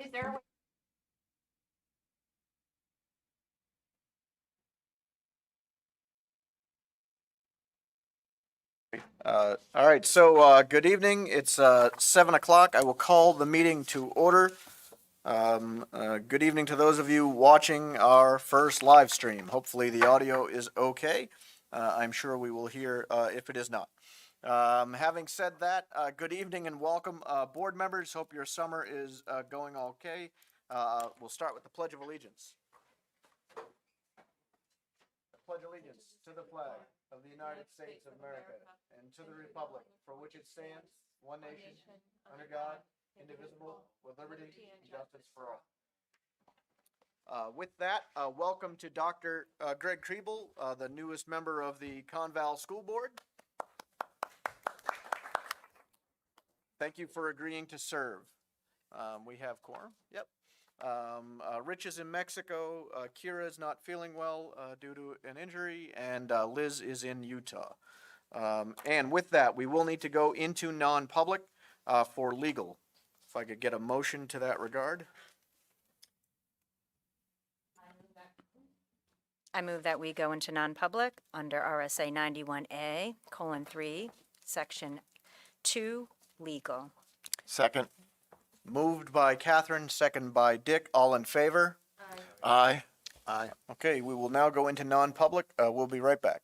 Is there a way? All right, so good evening. It's 7 o'clock. I will call the meeting to order. Good evening to those of you watching our first live stream. Hopefully the audio is okay. I'm sure we will hear if it is not. Having said that, good evening and welcome, board members. Hope your summer is going okay. We'll start with the Pledge of Allegiance. Pledge allegiance to the flag of the United States of America and to the republic for which it stands, one nation, under God, indivisible, with liberty and justice for all. With that, welcome to Dr. Greg Kriebel, the newest member of the Conval School Board. Thank you for agreeing to serve. We have quorum. Yep. Rich is in Mexico. Kira is not feeling well due to an injury, and Liz is in Utah. And with that, we will need to go into non-public for legal. If I could get a motion to that regard. I move that we go into non-public under RSA 91A:3, Section 2, legal. Second. Moved by Catherine, second by Dick. All in favor? Aye. Aye. Okay, we will now go into non-public. We'll be right back.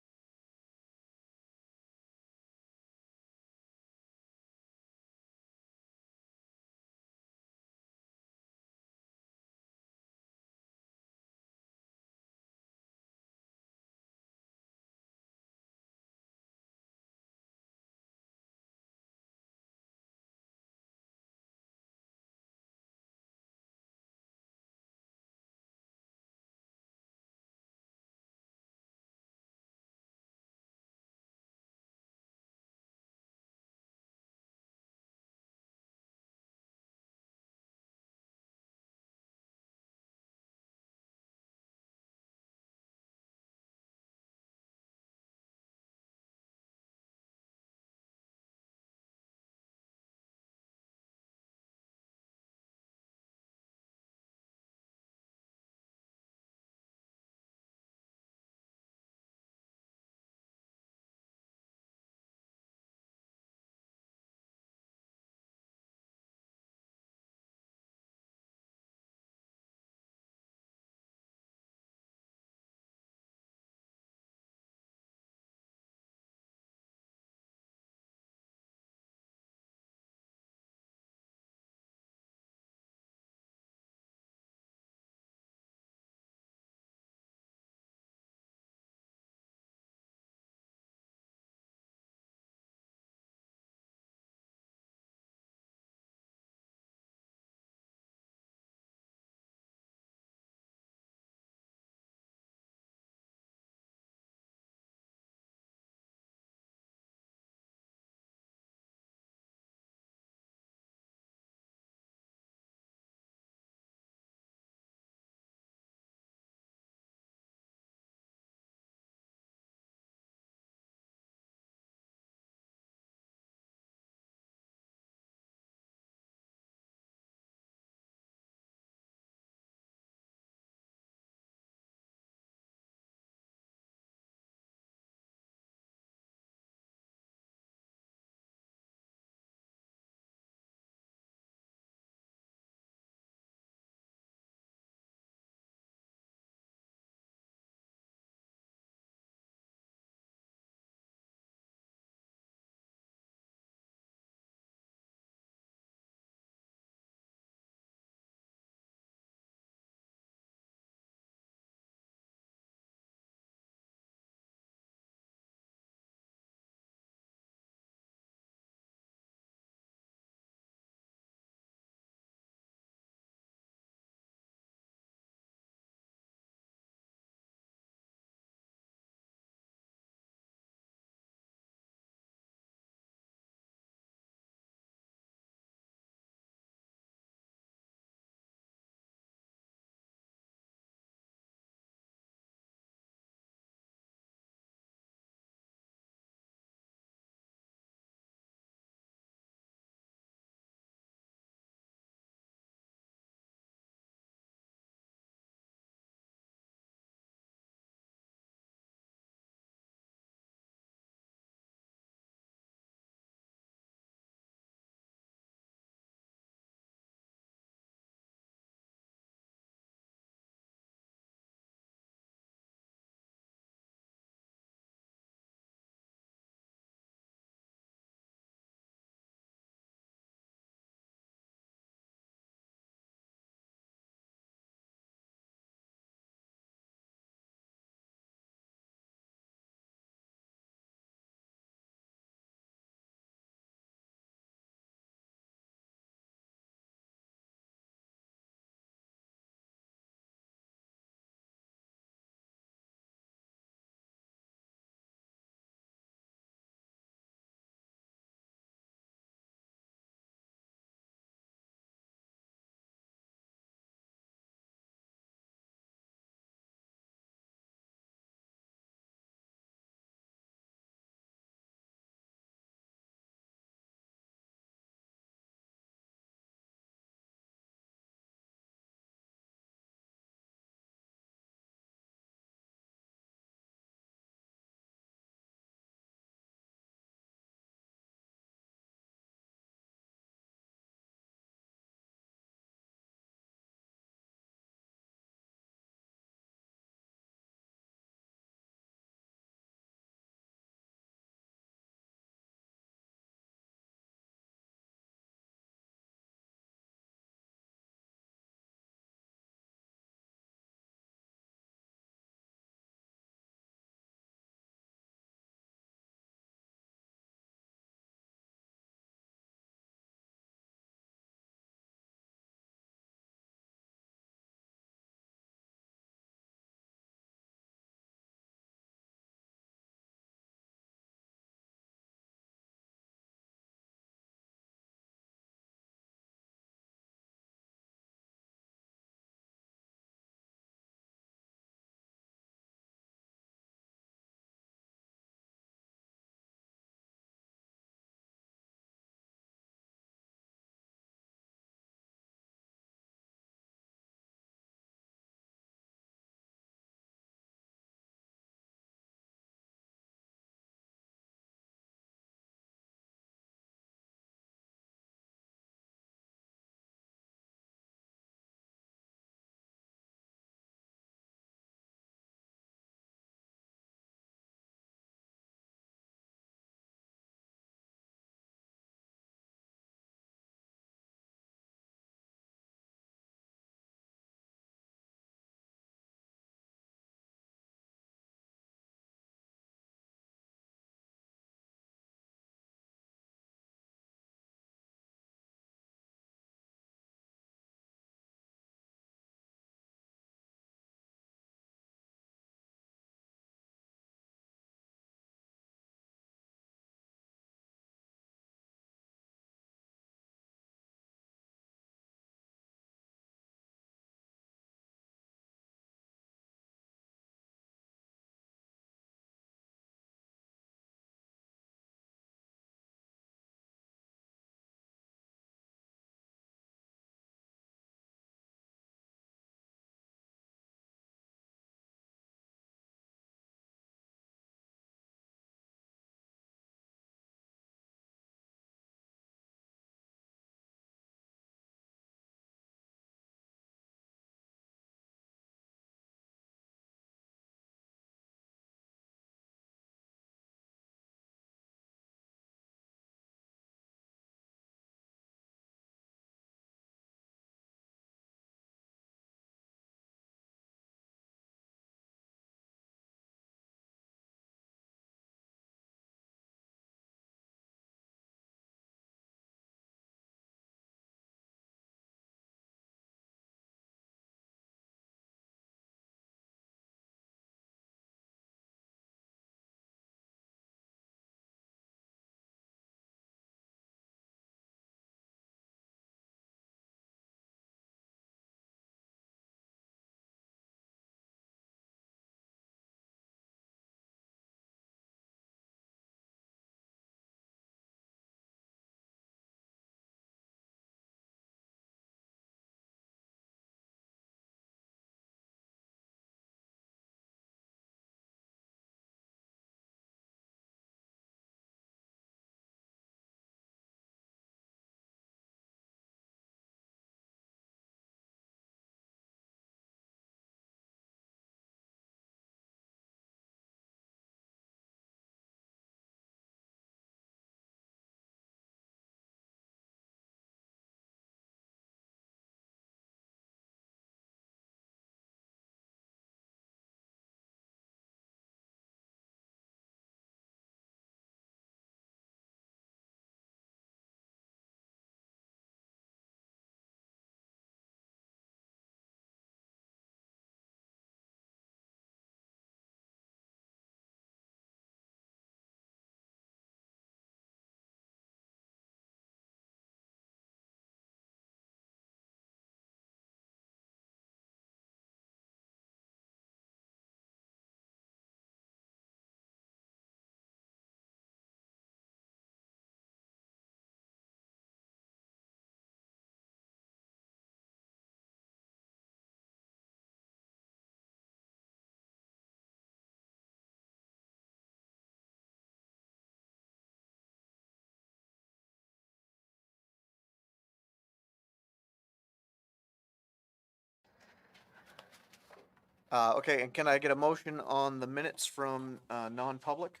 Okay, and can I get a motion on the minutes from non-public?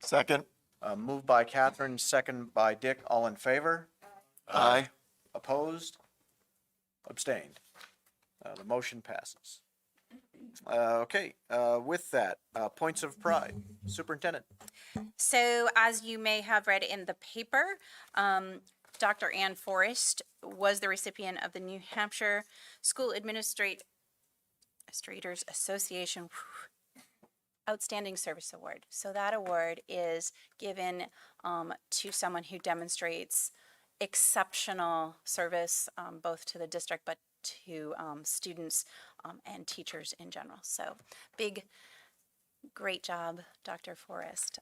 Second. Moved by Catherine, second by Dick. All in favor? Aye. Opposed? Abstained. The motion passes. Okay, with that, points of pride. Superintendent. So, as you may have read in the paper, Dr. Ann Forrest was the recipient of the New Hampshire School Administrators Association Outstanding Service Award. So that award is given to someone who demonstrates exceptional service, both to the district but to students and teachers in general. So great job, Dr. Forrest.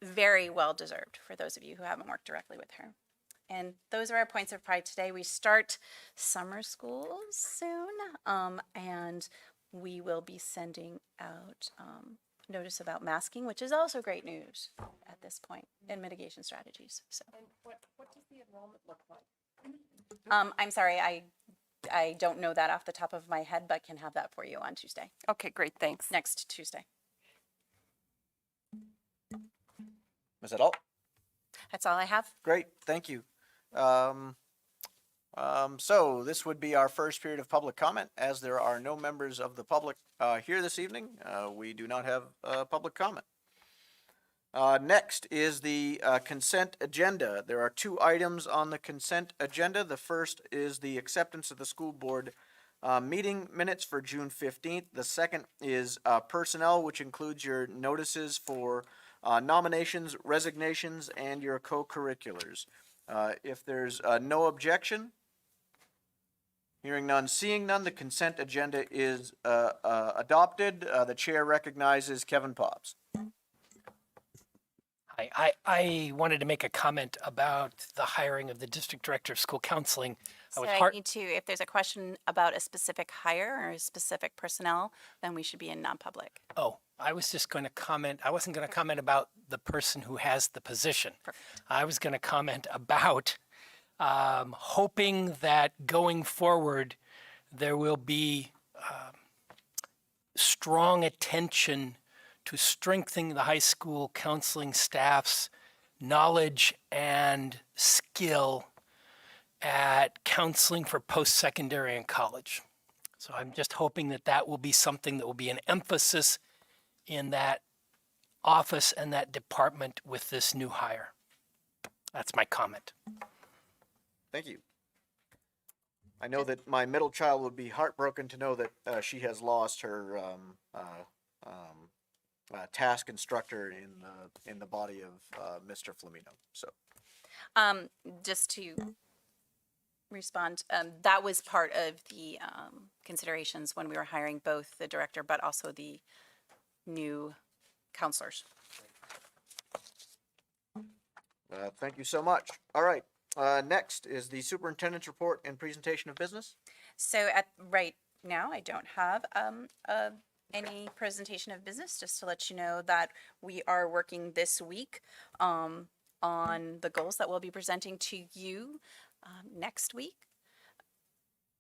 Very well deserved for those of you who haven't worked directly with her. And those are our points of pride today. We start summer school soon, and we will be sending out notice about masking, which is also great news at this point in mitigation strategies. So, And what does the enrollment look like? I'm sorry, I don't know that off the top of my head, but can have that for you on Tuesday, Okay, great, thanks. next Tuesday. Is that all? That's all I have. Great, thank you. So this would be our first period of public comment. As there are no members of the public here this evening, we do not have public comment. Next is the consent agenda. There are 2 items on the consent agenda. The first is the acceptance of the school board meeting minutes for June 15th. The second is personnel, which includes your notices for nominations, resignations, and your co-curriculars. If there's no objection, hearing none, seeing none, the consent agenda is adopted. The chair recognizes Kevin Pops. I wanted to make a comment about the hiring of the district director of school counseling. So I need to, if there's a question about a specific hire or a specific personnel, then we should be in non-public. Oh, I was just going to comment. I wasn't going to comment about the person who has the position. I was going to comment about hoping that going forward there will be strong attention to strengthening the high school counseling staff's knowledge and skill at counseling for post-secondary and college. So I'm just hoping that that will be something that will be an emphasis in that office and that department with this new hire. That's my comment. Thank you. I know that my middle child would be heartbroken to know that she has lost her task instructor in the body of Mr. Flamino. So Just to respond, that was part of the considerations when we were hiring both the director but also the new counselors. thank you so much. All right. Next is the superintendent's report and presentation of business. So right now, I don't have any presentation of business, just to let you know that we are working this week on the goals that we'll be presenting to you next week.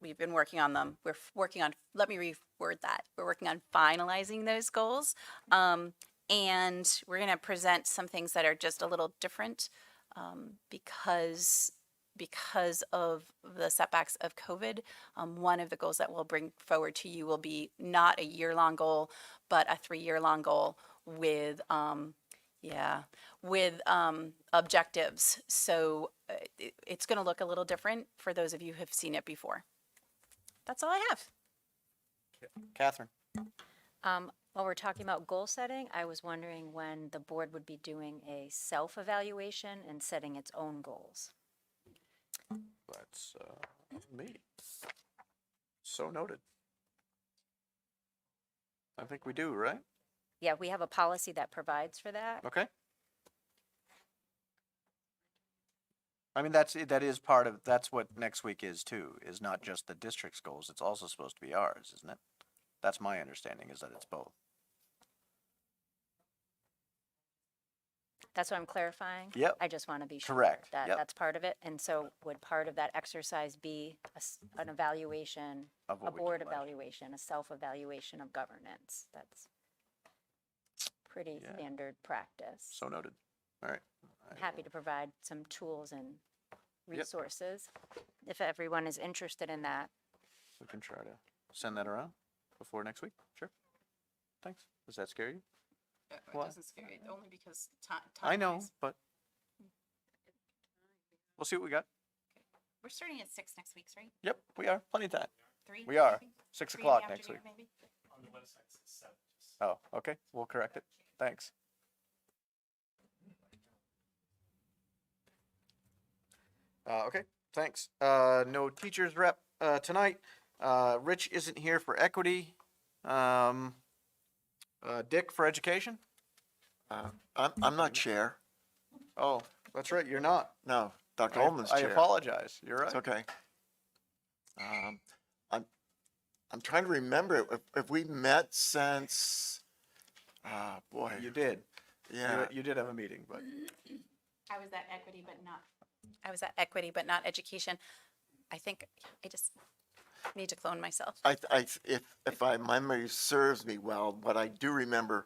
We've been working on them. We're working on, let me reword that. We're working on finalizing those goals. And we're going to present some things that are just a little different because of the setbacks of COVID. One of the goals that we'll bring forward to you will be not a year-long goal, but a 3-year-long goal with objectives. So it's going to look a little different for those of you who have seen it before. That's all I have. Catherine. While we're talking about goal setting, I was wondering when the board would be doing a self-evaluation and setting its own goals. That's me. So noted. I think we do, right? Yeah, we have a policy that provides for that. Okay. I mean, that is part of, that's what next week is too, is not just the district's goals, it's also supposed to be ours, isn't it? That's my understanding, is that it's both. That's what I'm clarifying. Yep. I just want to be sure Correct. that Yep. that's part of it. And so would part of that exercise be an evaluation, Of a what we board do last year. evaluation, a self-evaluation of governance? That's pretty Yeah. standard practice. So noted. All right. I'm happy to provide some tools and resources if everyone is interested in that. We can try to send that around before next week. Sure. Thanks. Does that scare you? It What? doesn't scare me, only because time. I know, but we'll see what we got. We're starting at 6 next week, right? Yep, we are. Plenty of time. 3? We are. 6 3 in the o'clock next week. afternoon, maybe? On the website, it says 7. Oh, okay. We'll correct it. Thanks. Okay, thanks. No teachers rep tonight. Rich isn't here for equity. Dick for education? I'm not chair. Oh, that's right, you're not. No, Dr. I Ullman's chair. apologize. You're right. It's okay. I'm trying to remember if we met since, boy, You did. yeah. You did have a meeting, but I was at equity, but not. I was at equity, but not education. I think I just need to clone myself. If my memory serves me well, what I do remember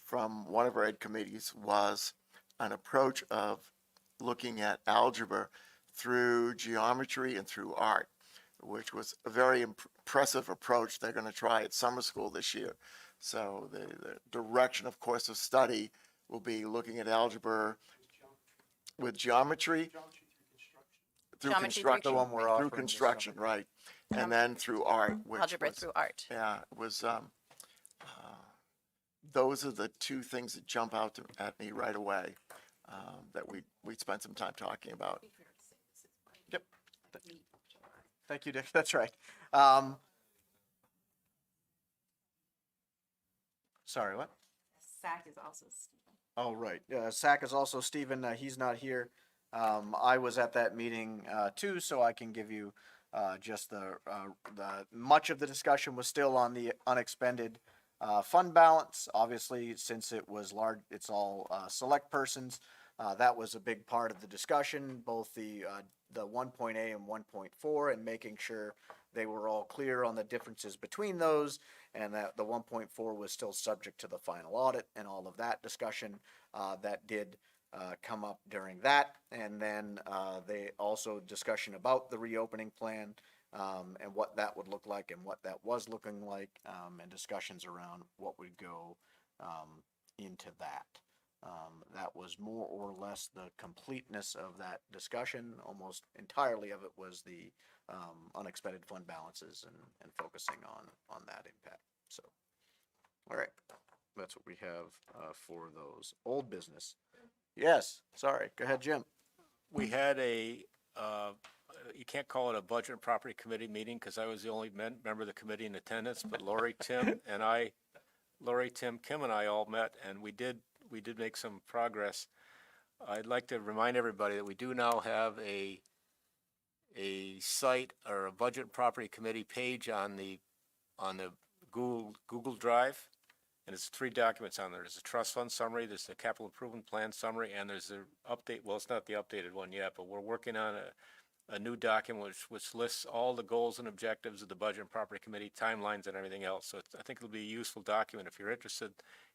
from one of our ed committees was an approach of looking at algebra through geometry and through art, which was a very impressive approach they're going to try at summer school this year. So the direction of course of study will be looking at algebra with geometry through Geometry through construction, The one we're offering through this construction, right, and then through art, which Algebra was, through art. yeah, it was those are the two things that jump out at me right away that we spent some time talking about. Yep. Thank you, Dick. That's right. Sorry, what? SAC is also Stephen. Oh, right. SAC is also Stephen. He's not here. I was at that meeting too, so I can give you just the much of the discussion was still on the unexpended fund balance. Obviously, since it was large, it's all select persons. That was a big part of the discussion, both the 1.A and 1.4, and making sure they were all clear on the differences between those, and that the 1.4 was still subject to the final audit and all of that discussion that did come up during that. And then they also discussion about the reopening plan and what that would look like and what that was looking like, and discussions around what would go into that. That was more or less the completeness of that discussion. Almost entirely of it was the unexpended fund balances and focusing on that impact. So, all right, that's what we have for those. Old business. Yes, sorry. Go ahead, Jim. We had you can't call it a budget and property committee meeting because I was the only member of the committee in attendance, but Lori, Tim, Kim and I all met, and we did make some progress. I'd like to remind everybody that we do now have a site or a budget and property committee page on the Google Drive. And it's 3 documents on there. There's a trust fund summary, there's the capital improvement plan summary, and there's the update, well, it's not the updated one yet, but we're working on a new document which lists all the goals and objectives of the budget and property committee, timelines and everything else. So I think it'll be a useful document. If you're interested,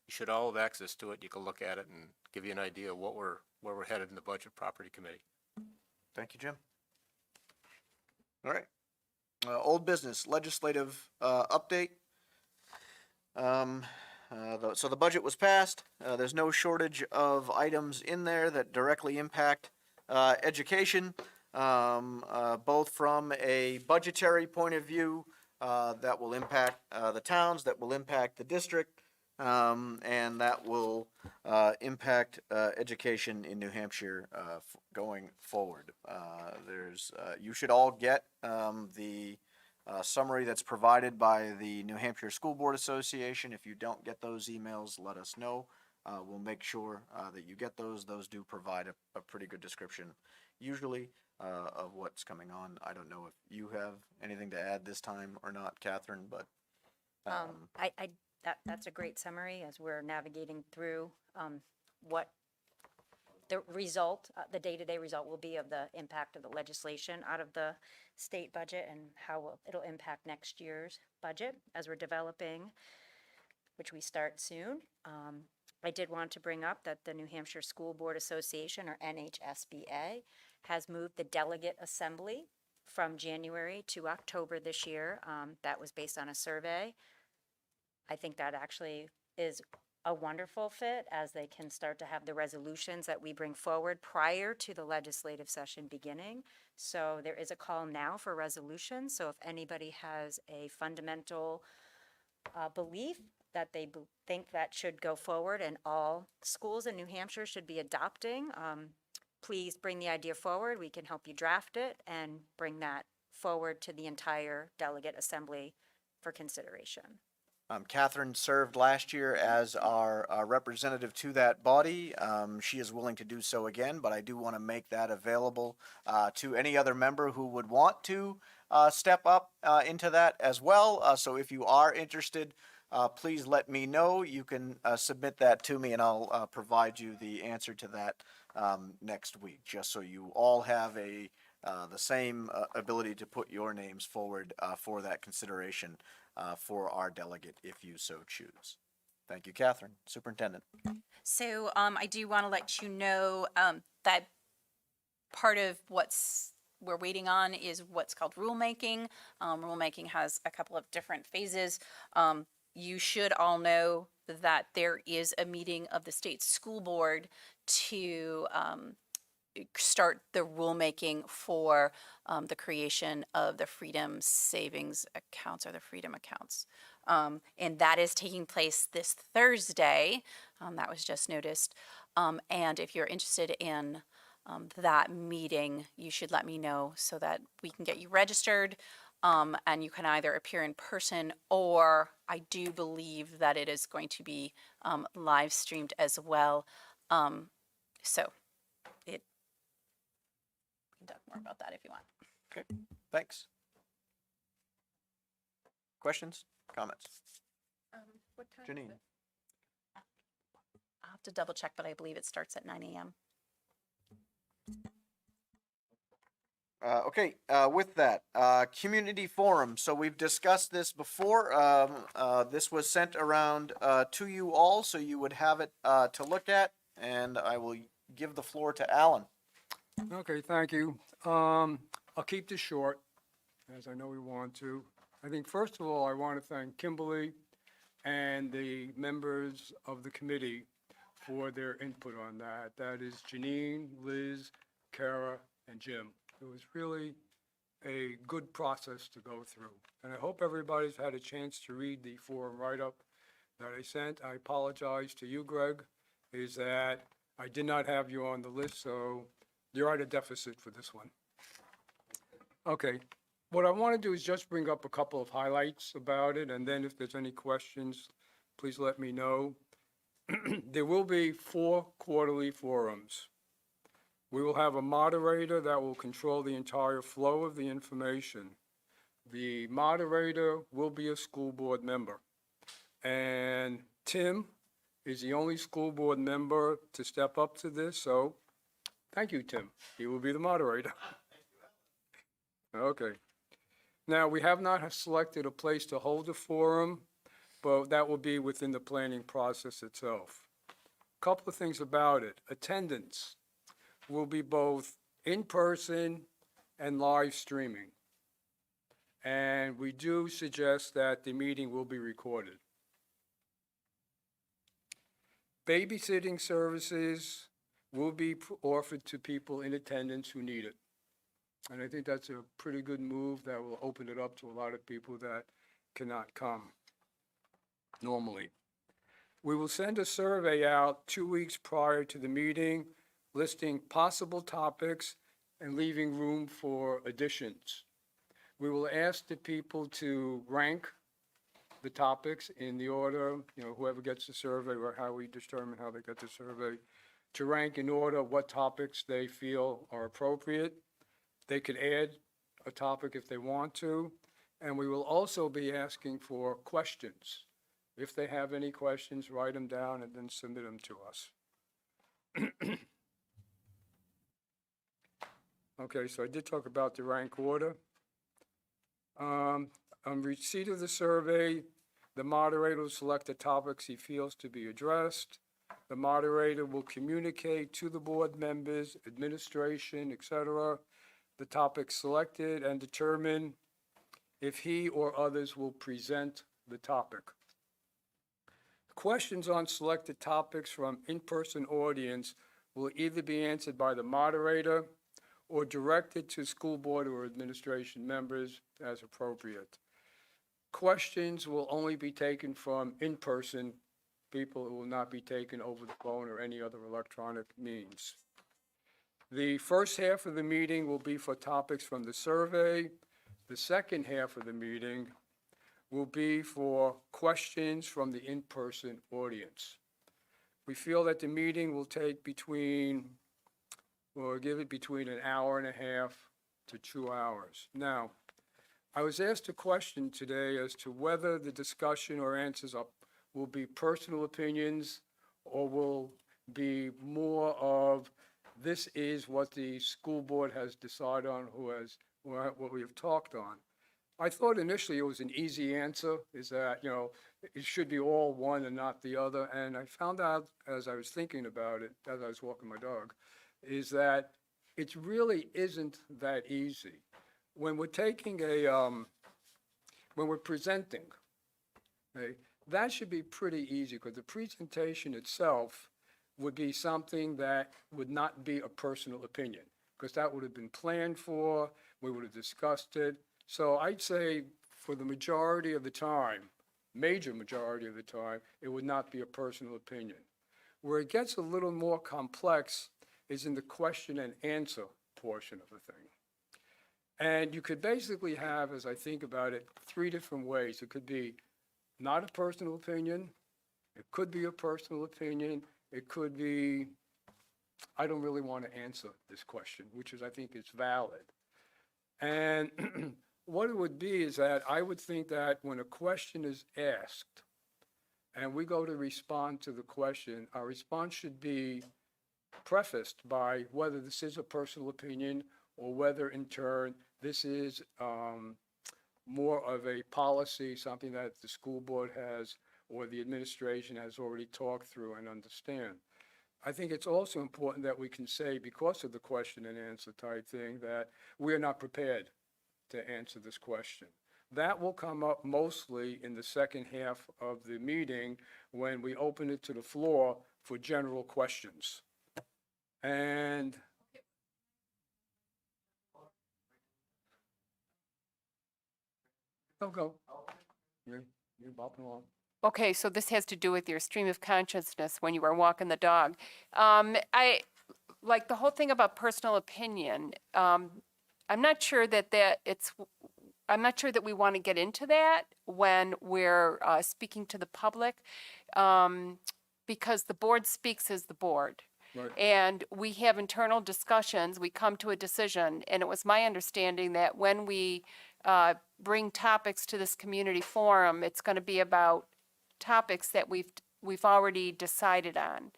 you should all have access to it. You can look at it and give you an idea of where we're headed in the budget and property committee. Thank you, Jim. All right. Old business, legislative update. So the budget was passed. There's no shortage of items in there that directly impact education, both from a budgetary point of view that will impact the towns, that will impact the district, and that will impact education in New Hampshire going forward. You should all get the summary that's provided by the New Hampshire School Board Association. If you don't get those emails, let us know. We'll make sure that you get those. Those do provide a pretty good description, usually, of what's coming on. I don't know if you have anything to add this time or not, Catherine, but That's a great summary as we're navigating through what the result, the day-to-day result will be of the impact of the legislation out of the state budget and how it'll impact next year's budget as we're developing, which we start soon. I did want to bring up that the New Hampshire School Board Association, or NHSBA, has moved the Delegate Assembly from January to October this year. That was based on a survey. I think that actually is a wonderful fit, as they can start to have the resolutions that we bring forward prior to the legislative session beginning. So there is a call now for resolutions. So if anybody has a fundamental belief that they think that should go forward and all schools in New Hampshire should be adopting, please bring the idea forward. We can help you draft it and bring that forward to the entire Delegate Assembly for consideration. Catherine served last year as our representative to that body. She is willing to do so again, but I do want to make that available to any other member who would want to step up into that as well. So if you are interested, please let me know. You can submit that to me, and I'll provide you the answer to that next week, just so you all have the same ability to put your names forward for that consideration for our delegate, if you so choose. Thank you, Catherine. Superintendent. So I do want to let you know that part of what's we're waiting on is what's called rulemaking. Rulemaking has a couple of different phases. You should all know that there is a meeting of the state school board to start the rulemaking for the creation of the Freedom Savings Accounts, or the Freedom Accounts. And that is taking place this Thursday. That was just noticed. And if you're interested in that meeting, you should let me know so that we can get you registered. And you can either appear in person, or I do believe that it is going to be live streamed as well. So it, we can talk more about that if you want. Okay, thanks. Questions, comments? What time is Janine. it? I'll have to double check, but I believe it starts at 9 a.m. Okay, with that, community forum. So we've discussed this before. This was sent around to you all, so you would have it to look at, and I will give the floor to Alan. Okay, thank you. I'll keep this short, as I know we want to. I think, first of all, I want to thank Kimberly and the members of the committee for their input on that. That is Janine, Liz, Kara, and Jim. It was really a good process to go through. And I hope everybody's had a chance to read the forum write-up that I sent. I apologize to you, Greg, is that I did not have you on the list, so you're at a deficit for this one. Okay, what I want to do is just bring up a couple of highlights about it, and then if there's any questions, please let me know. There will be 4 quarterly forums. We will have a moderator that will control the entire flow of the information. The moderator will be a school board member. And Tim is the only school board member to step up to this, so thank you, Tim. He will be the moderator. Okay. Now, we have not selected a place to hold a forum, but that will be within the planning process itself. Couple of things about it. Attendance will be both in person and live streaming. And we do suggest that the meeting will be recorded. Babysitting services will be offered to people in attendance who need it. And I think that's a pretty good move that will open it up to a lot of people that cannot come normally. We will send a survey out 2 weeks prior to the meeting, listing possible topics and leaving room for additions. We will ask the people to rank the topics in the order, whoever gets the survey, or how we determine how they get the survey, to rank in order what topics they feel are appropriate. They could add a topic if they want to, and we will also be asking for questions. If they have any questions, write them down and then submit them to us. Okay, so I did talk about the rank order. On receipt of the survey, the moderator will select the topics he feels to be addressed. The moderator will communicate to the board members, administration, etc., the topics selected and determine if he or others will present the topic. Questions on selected topics from in-person audience will either be answered by the moderator or directed to school board or administration members as appropriate. Questions will only be taken from in-person people. It will not be taken over the phone or any other electronic means. The first half of the meeting will be for topics from the survey. The second half of the meeting will be for questions from the in-person audience. We feel that the meeting will take we'll give it between an hour and a half to 2 hours. Now, I was asked a question today as to whether the discussion or answers will be personal opinions or will be more of this is what the school board has decided on, what we have talked on. I thought initially it was an easy answer, is that, it should be all one and not the other. And I found out as I was thinking about it, as I was walking my dog, is that it really isn't that easy. When we're taking when we're presenting, okay, that should be pretty easy because the presentation itself would be something that would not be a personal opinion because that would have been planned for, we would have discussed it. So I'd say for the majority of the time, major majority of the time, it would not be a personal opinion. Where it gets a little more complex is in the question and answer portion of the thing. And you could basically have, as I think about it, 3 different ways. It could be not a personal opinion, it could be a personal opinion, it could be, I don't really want to answer this question, which is, I think, is valid. And what it would be is that I would think that when a question is asked and we go to respond to the question, our response should be prefaced by whether this is a personal opinion or whether in turn this is more of a policy, something that the school board has or the administration has already talked through and understand. I think it's also important that we can say, because of the question and answer type thing, that we are not prepared to answer this question. That will come up mostly in the second half of the meeting when we open it to the floor for general questions. And go. You're bopping along. Okay, so this has to do with your stream of consciousness when you were walking the dog. I like the whole thing about personal opinion. I'm not sure that I'm not sure that we want to get into that when we're speaking to the public, because the board speaks as the board. Right. And we have internal discussions, we come to a decision, and it was my understanding that when we bring topics to this community forum, it's going to be about topics that we've already decided on.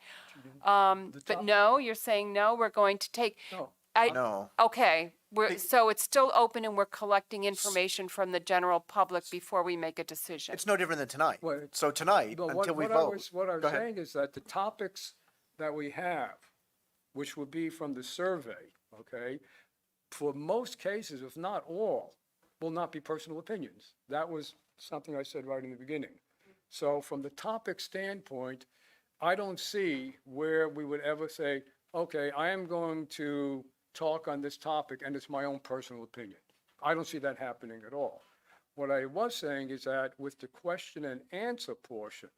But no, you're saying no, we're going to take. No. No. Okay, so it's still open and we're collecting information from the general public before we make a decision. It's no different than tonight. Well, So tonight, But until we what vote. what I was Go ahead. saying is that the topics that we have, which would be from the survey, okay, for most cases, if not all, will not be personal opinions. That was something I said right in the beginning. So from the topic standpoint, I don't see where we would ever say, okay, I am going to talk on this topic and it's my own personal opinion. I don't see that happening at all. What I was saying is that with the question and answer portion,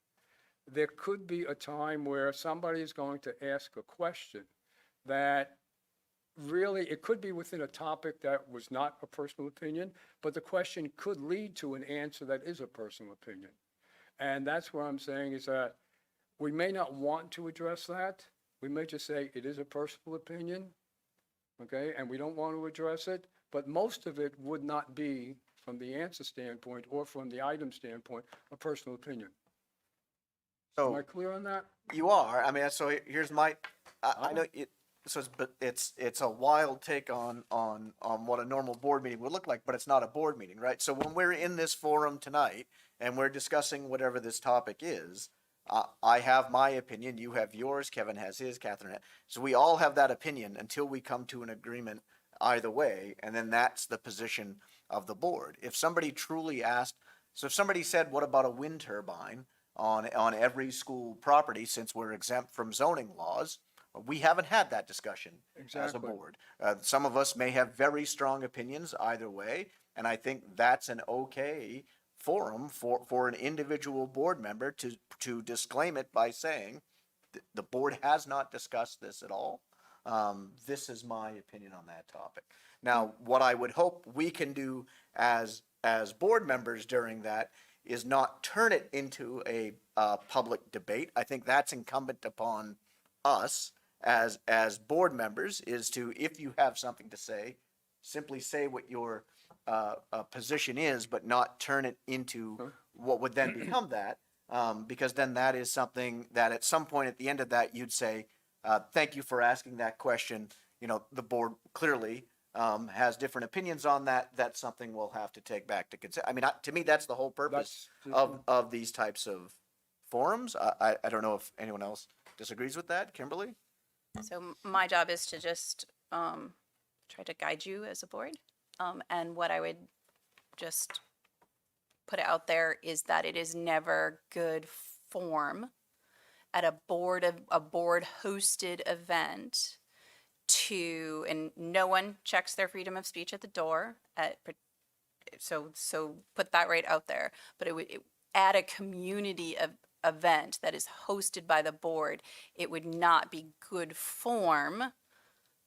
there could be a time where somebody is going to ask a question that really, it could be within a topic that was not a personal opinion, but the question could lead to an answer that is a personal opinion. And that's what I'm saying is that we may not want to address that. We may just say it is a personal opinion, okay, and we don't want to address it, but most of it would not be, from the answer standpoint or from the item standpoint, a personal opinion. Am I So clear on that? you are, I mean, so here's my, I know, but it's a wild take on what a normal board meeting would look like, but it's not a board meeting, right? So when we're in this forum tonight and we're discussing whatever this topic is, I have my opinion, you have yours, Kevin has his, Catherine has, so we all have that opinion until we come to an agreement either way, and then that's the position of the board. If somebody truly asked, so if somebody said, what about a wind turbine on every school property, since we're exempt from zoning laws, we haven't had that discussion as a Exactly. board. Some of us may have very strong opinions either way, and I think that's an okay forum for an individual board member to disclaim it by saying, the board has not discussed this at all. This is my opinion on that topic. Now, what I would hope we can do as board members during that is not turn it into a public debate. I think that's incumbent upon us as board members, is to, if you have something to say, simply say what your position is, but not turn it into what would then become that, because then that is something that at some point at the end of that you'd say, thank you for asking that question. You know, the board clearly has different opinions on that. That's something we'll have to take back to consider. I mean, to me, that's the whole purpose of these types of forums. I don't know if anyone else disagrees with that. Kimberly? So my job is to just try to guide you as a board. And what I would just put out there is that it is never good form at a board hosted event to, and no one checks their freedom of speech at the door so put that right out there. But at a community event that is hosted by the board, it would not be good form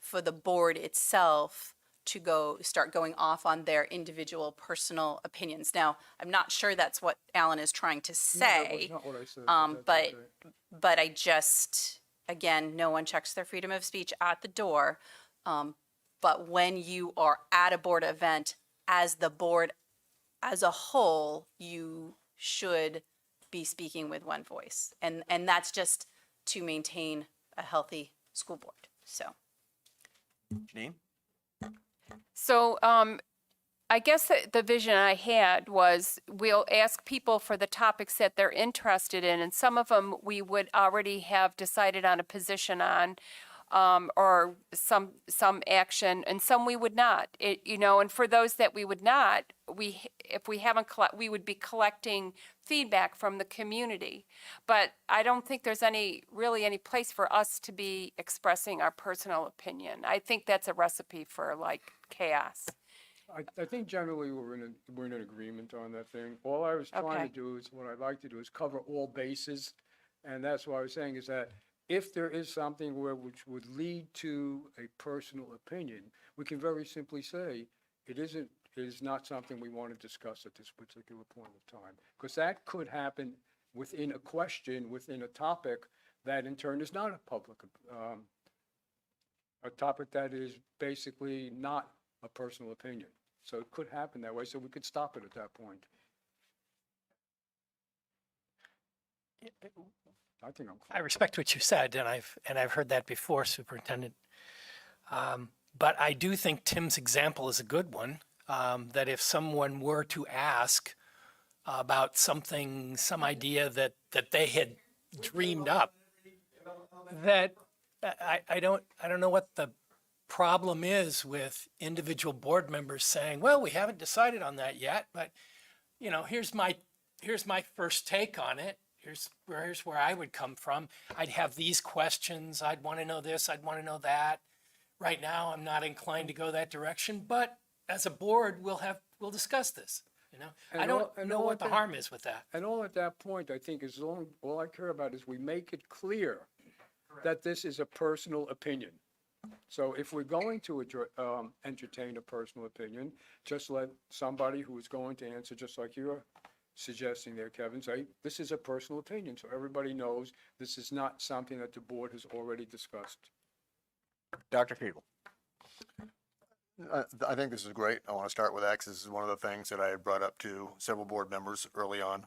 for the board itself to start going off on their individual personal opinions. Now, I'm not sure that's what Alan is trying to say. No, that was not what I said. But I just, again, no one checks their freedom of speech at the door. But when you are at a board event, as the board as a whole, you should be speaking with one voice. And that's just to maintain a healthy school board. So. Janine? So, I guess the vision I had was we'll ask people for the topics that they're interested in, and some of them we would already have decided on a position on, or some action, and some we would not. And for those that we would not, if we haven't we would be collecting feedback from the community. But I don't think there's really any place for us to be expressing our personal opinion. I think that's a recipe for like chaos. I think generally we're in an agreement on that thing. All I was trying Okay. to do is, what I'd like to do is cover all bases. And that's what I was saying, is that if there is something which would lead to a personal opinion, we can very simply say, it is not something we want to discuss at this particular point of time. Because that could happen within a question, within a topic that in turn is not a public, a topic that is basically not a personal opinion. So it could happen that way, so we could stop it at that point. I think I'm I respect what you said, and I've heard that before, Superintendent. But I do think Tim's example is a good one. That if someone were to ask about something, some idea that they had dreamed up, that I don't know what the problem is with individual board members saying, well, we haven't decided on that yet, but here's my first take on it. Here's where I would come from. I'd have these questions. I'd want to know this. I'd want to know that. Right now, I'm not inclined to go that direction, but as a board, we'll discuss this. I don't know what the harm is with that. And all at that point, I think, all I care about is we make it clear that this is a personal opinion. So if we're going to entertain a personal opinion, just let somebody who is going to answer, just like you're suggesting there, Kevin, say, this is a personal opinion, so everybody knows this is not something that the board has already discussed. Dr. Kriegel? I think this is great. I want to start with X. This is one of the things that I had brought up to several board members early on,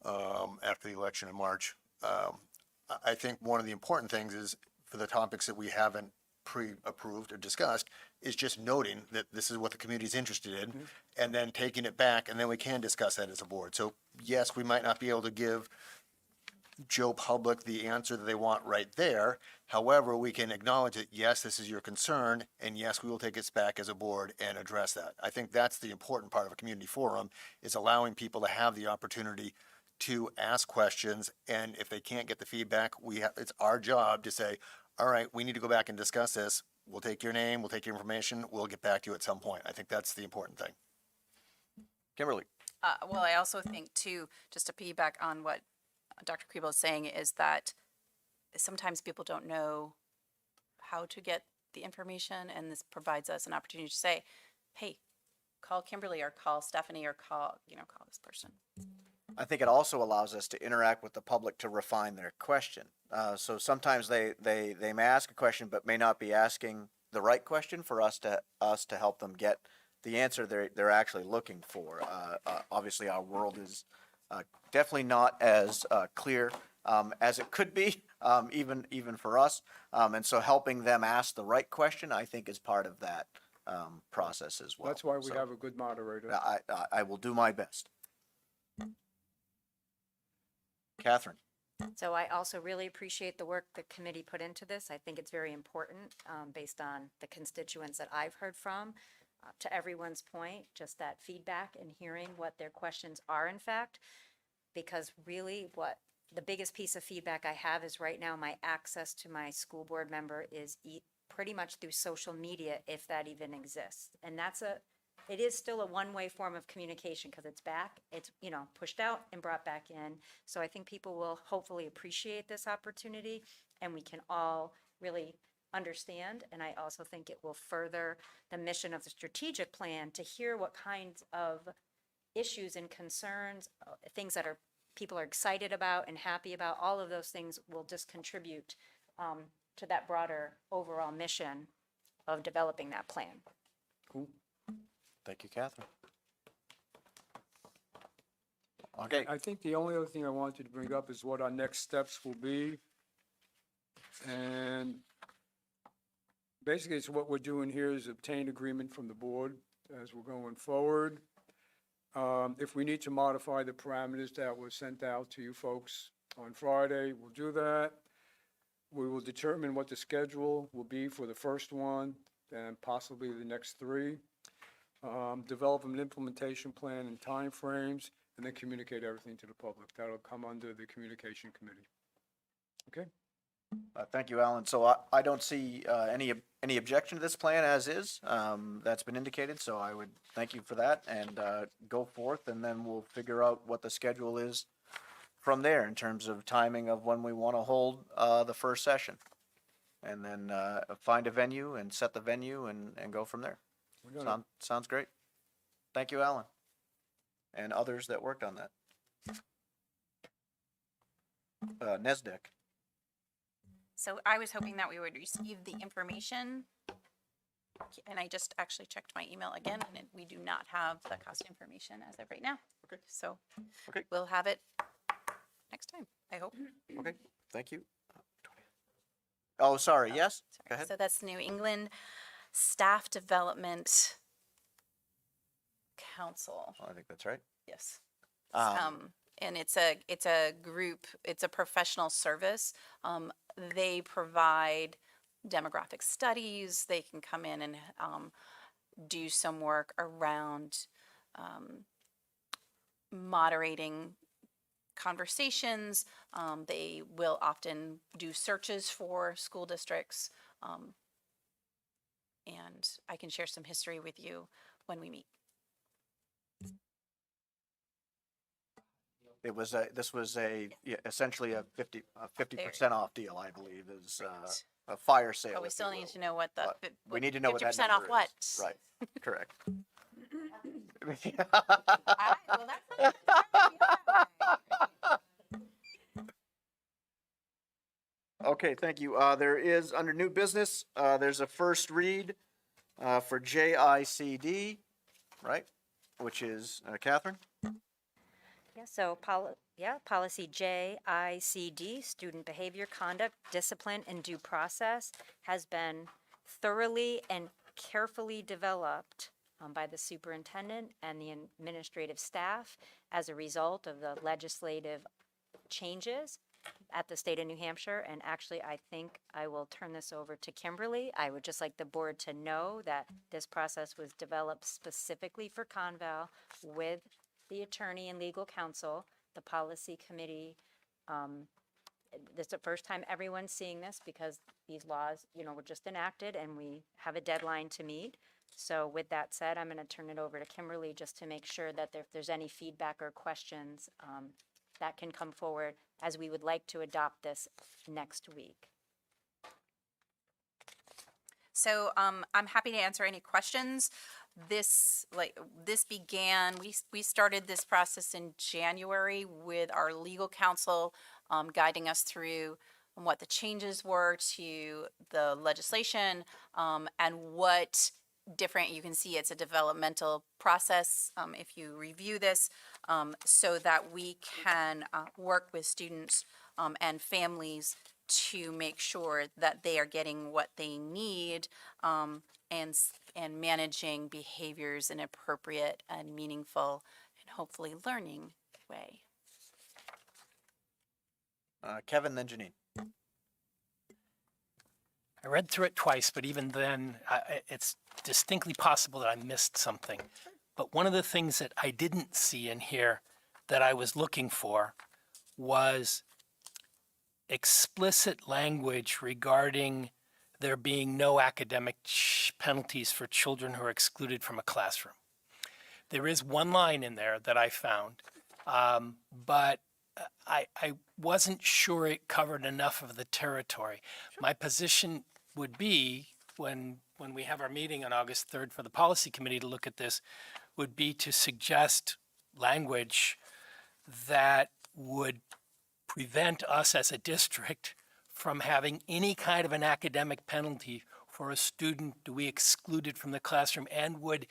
after the election in March. I think one of the important things is for the topics that we haven't pre-approved or discussed, is just noting that this is what the community is interested in, and then taking it back, and then we can discuss that as a board. So yes, we might not be able to give Joe Public the answer that they want right there. However, we can acknowledge that, yes, this is your concern, and yes, we will take it back as a board and address that. I think that's the important part of a community forum, is allowing people to have the opportunity to ask questions, and if they can't get the feedback, it's our job to say, all right, we need to go back and discuss this. We'll take your name, we'll take your information, we'll get back to you at some point. I think that's the important thing. Kimberly? Well, I also think too, just to piggyback on what Dr. Kriebel is saying, is that sometimes people don't know how to get the information, and this provides us an opportunity to say, hey, call Kimberly or call Stephanie or call this person. I think it also allows us to interact with the public to refine their question. So sometimes they may ask a question, but may not be asking the right question for us to help them get the answer they're actually looking for. Obviously, our world is definitely not as clear as it could be, even for us. And so helping them ask the right question, I think, is part of that process as well. That's why we So have a good moderator. I will do my best. Catherine? So I also really appreciate the work the committee put into this. I think it's very important, based on the constituents that I've heard from. To everyone's point, just that feedback and hearing what their questions are in fact, because really what the biggest piece of feedback I have is right now my access to my school board member is pretty much through social media, if that even exists. And it is still a one-way form of communication, because it's back, it's, pushed out and brought back in. So I think people will hopefully appreciate this opportunity, and we can all really understand. And I also think it will further the mission of the strategic plan to hear what kinds of issues and concerns, things that people are excited about and happy about. All of those things will just contribute to that broader overall mission of developing that plan. Cool. Thank you, Catherine. Okay. I think the only other thing I wanted to bring up is what our next steps will be. And basically, it's what we're doing here is obtain agreement from the board as we're going forward. If we need to modify the parameters that were sent out to you folks on Friday, we'll do that. We will determine what the schedule will be for the first one and possibly the next three. Develop an implementation plan and timeframes, and then communicate everything to the public. That'll come under the communication committee. Okay? Thank you, Alan. So I don't see any objection to this plan as is. That's been indicated, so I would thank you for that, and go forth, and then we'll figure out what the schedule is from there in terms of timing of when we want to hold the first session. And then find a venue and set the venue and go from there. Sounds great. Thank you, Alan, and others that worked on that. NESDEC. So I was hoping that we would receive the information, and I just actually checked my email again, and we do not have the cost information as of right now. Okay. So Okay. we'll have it next time, I hope. Okay, thank you. Oh, sorry, yes? Sorry. Go ahead. So that's New England Staff Development Council. Oh, I think that's right. Yes. Um, And it's a group, it's a professional service. They provide demographic studies. They can come in and do some work around moderating conversations. They will often do searches for school districts. And I can share some history with you when we meet. This was essentially a 50% off deal, I believe, is Right. a fire sale. But we if still you need will. to know what the, But we need to know what that 50% off number what? is. Right, correct. Well, Okay, thank you. There is, under new business, there's a first read for JICD, right? Which is Catherine? Yeah, so policy JICD, student behavior, conduct, discipline, and due process, has been thoroughly and carefully developed by the superintendent and the administrative staff as a result of the legislative changes at the state of New Hampshire. And actually, I think I will turn this over to Kimberly. I would just like the board to know that this process was developed specifically for Conval with the attorney and legal counsel, the policy committee. This is the first time everyone's seeing this because these laws, were just enacted and we have a deadline to meet. So with that said, I'm going to turn it over to Kimberly just to make sure that if there's any feedback or questions, that can come forward, as we would like to adopt this next week. So I'm happy to answer any questions. This began, we started this process in January with our legal counsel guiding us through what the changes were to the legislation and what different, you can see it's a developmental process if you review this, so that we can work with students and families to make sure that they are getting what they need and managing behaviors in an appropriate and meaningful and hopefully learning way. Kevin, then Janine. I read through it twice, but even then, it's distinctly possible that I missed something. But one of the things that I didn't see in here that I was looking for was explicit language regarding there being no academic penalties for children who are excluded from a classroom. There is one line in there that I found, but I wasn't sure it covered enough of the territory. My position would be, when we have our meeting on August 3rd for the policy committee to look at this, would be to suggest language that would prevent us as a district from having any kind of an academic penalty for a student to be excluded from the classroom, and would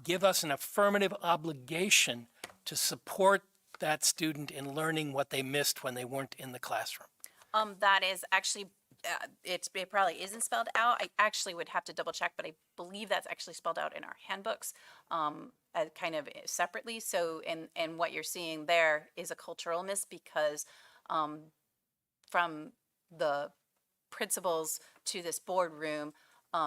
give us an affirmative obligation to support that student in learning what they missed when they weren't in the classroom. That is actually, it probably isn't spelled out. I actually would have to double check, but I believe that's actually spelled out in our handbooks, kind of separately. So, and what you're seeing there is a cultural miss because from the principals to this boardroom,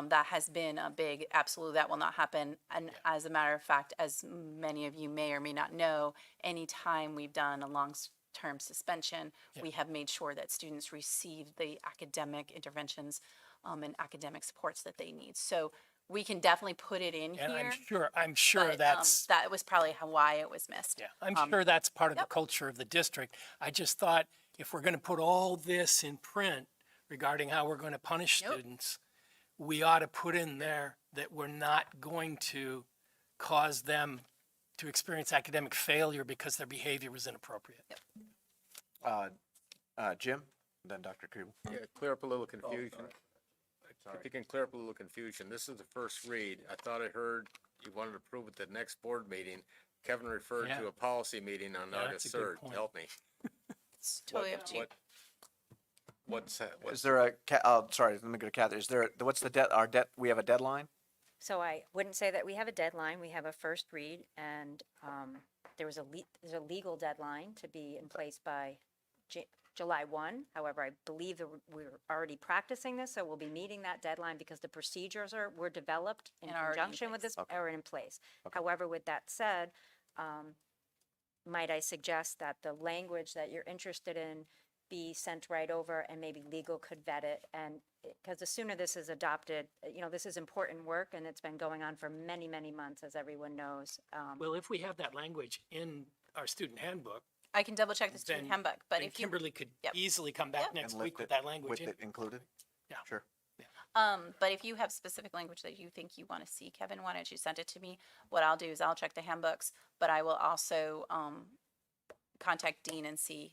that has been a big absolute, that will not happen. And as a matter of fact, as many of you may or may not know, anytime we've done a long-term suspension, we have made sure that students receive the academic interventions and academic supports that they need. So we can definitely put it in And here. I'm sure but, that's, that was probably why it was missed. yeah, I'm sure that's part of the culture of the district. I just thought if we're going to put all this in print regarding how we're going to punish students, we ought to put in there that we're not going to cause them to experience academic failure because their behavior was inappropriate. Jim, then Dr. Kriebel. Yeah, clear up a little confusion. If you can clear up a little confusion, this is the first read. I thought I heard you wanted to approve at the next board meeting. Kevin referred Yeah. to a policy meeting on Yeah, August that's a good 3rd. point. Help me. It's totally up to you. What's that? Is there a, sorry, let me go to Kathy. Is there, what's the we have a deadline? So I wouldn't say that we have a deadline. We have a first read, and there's a legal deadline to be in place by July 1. However, I believe that we're already practicing this, so we'll be meeting that deadline because the procedures were developed in And already in conjunction with place. this, are in place. However, with that said, might I suggest that the language that you're interested in be sent right over, and maybe legal could vet it, and because the sooner this is adopted, this is important work, and it's been going on for many, many months, as everyone knows. Well, if we have that language in our student handbook, I can double check the student then, handbook, but then if you, Kimberly could Yep. easily come back Yep. next And week lift with it that language With in. it included? Yeah. Sure. but if you have specific language that you think you want to see, Kevin, why don't you send it to me? What I'll do is I'll check the handbooks, but I will also contact Dean and see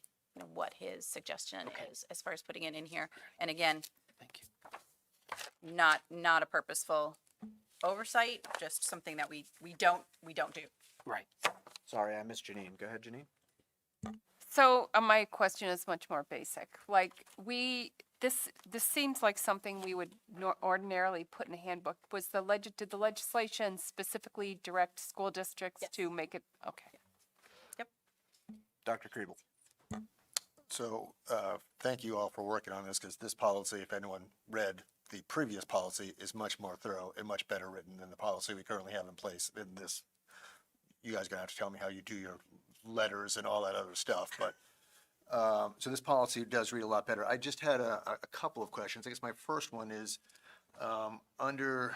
what his suggestion is as far as putting it in here. And again, Thank you. not a purposeful oversight, just something that we don't do. Right. Sorry, I missed Janine. Go ahead, Janine. So my question is much more basic. Like, this seems like something we would ordinarily put in a handbook. Was did the legislation specifically direct school districts to make it, okay. Dr. Kriebel. So, thank you all for working on this, because this policy, if anyone read the previous policy, is much more thorough and much better written than the policy we currently have in place in this. You guys are gonna have to tell me how you do your letters and all that other stuff, but, so this policy does read a lot better. I just had a couple of questions. I guess my first one is, under,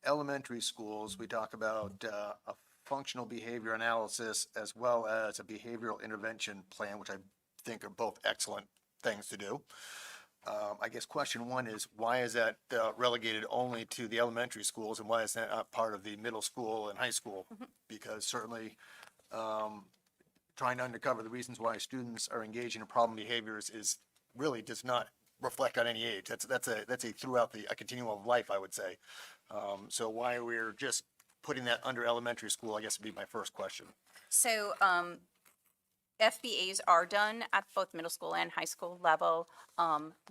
elementary schools, we talk about, a functional behavior analysis as well as a behavioral intervention plan, which I think are both excellent things to do. I guess question one is, why is that relegated only to the elementary schools, and why is that not part of the middle school and high school? Because certainly, trying to uncover the reasons why students are engaging in problem behaviors is really does not reflect on any age. That's a throughout a continuum of life, I would say. So why we're just putting that under elementary school, I guess would be my first question. So, FBAs are done at both middle school and high school level.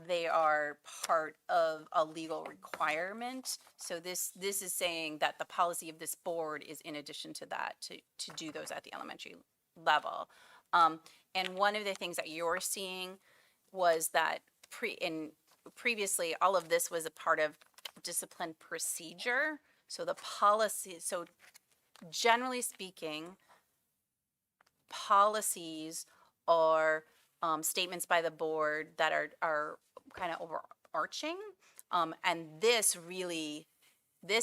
They are part of a legal requirement. So this is saying that the policy of this board is in addition to that, to do those at the elementary level. And one of the things that you're seeing was that previously, all of this was a part of discipline procedure. So the policy, so generally speaking, policies are statements by the board that are kind of overarching. And this